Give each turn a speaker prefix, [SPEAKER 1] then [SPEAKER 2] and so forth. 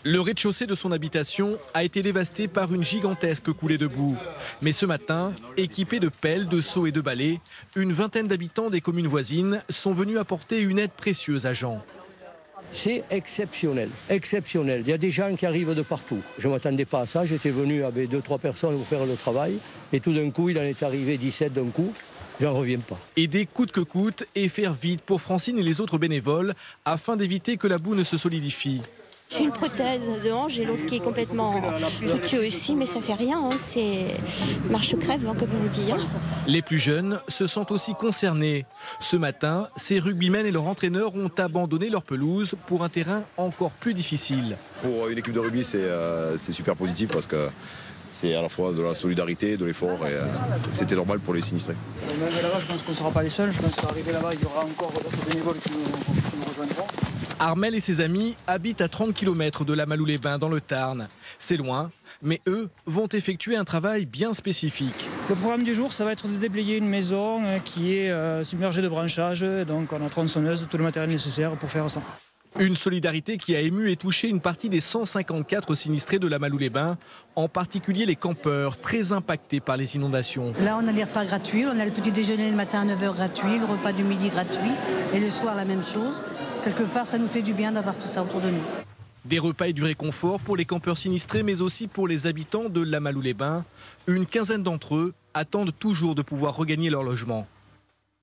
[SPEAKER 1] Le rez-de-chaussée de son habitation a été dévasté par une gigantesque coulée de boue. Mais ce matin, équipés de pelles, de seaux et de balais, une vingtaine d'habitants des communes voisines sont venus apporter une aide précieuse à Jean.
[SPEAKER 2] C'est exceptionnel, exceptionnel. Il y a des gens qui arrivent de partout. Je ne m'attendais pas à ça, j'étais venu avec 2-3 personnes pour faire le travail. Et tout d'un coup, il en est arrivé 17 d'un coup. J'en reviens pas.
[SPEAKER 1] Aider coûte que coûte et faire vite pour Francine et les autres bénévoles afin d'éviter que la boue ne se solidifie.
[SPEAKER 3] J'ai une prothèse de hanche et l'autre qui est complètement foutue aussi, mais ça fait rien, hein, c'est marche-crève, hein, comme on dit. Hein.
[SPEAKER 1] Les plus jeunes se sentent aussi concernés. Ce matin, ces rugbymen et leur entraîneur ont abandonné leur pelouse pour un terrain encore plus difficile.
[SPEAKER 4] Pour une équipe de rugby, c'est super positif parce que c'est à la fois de la solidarité, de l'effort et c'était normal pour les sinistrés.
[SPEAKER 5] Même là-bas, je pense qu'on ne sera pas les seuls. Je pense qu'arrivé là-bas, il y aura encore d'autres bénévoles qui nous rejoindront.
[SPEAKER 1] Armel et ses amis habitent à 30 km de la Malou-les-Bains dans le Tarn. C'est loin, mais eux vont effectuer un travail bien spécifique.
[SPEAKER 5] Le programme du jour, ça va être de déblayer une maison qui est submergée de branchages. Donc on a tronçonneuse, tout le matériel nécessaire pour faire ça.
[SPEAKER 1] Une solidarité qui a ému et touché une partie des 154 sinistrés de la Malou-les-Bains, en particulier les campeurs, très impactés par les inondations.
[SPEAKER 6] Là, on a des repas gratuits, on a le petit déjeuner le matin à 9h gratuit, le repas du midi gratuit et le soir la même chose. Quelque part, ça nous fait du bien d'avoir tout ça autour de nous.
[SPEAKER 1] Des repas et du réconfort pour les campeurs sinistrés, mais aussi pour les habitants de la Malou-les-Bains. Une quinzaine d'entre eux attendent toujours de pouvoir regagner leur logement.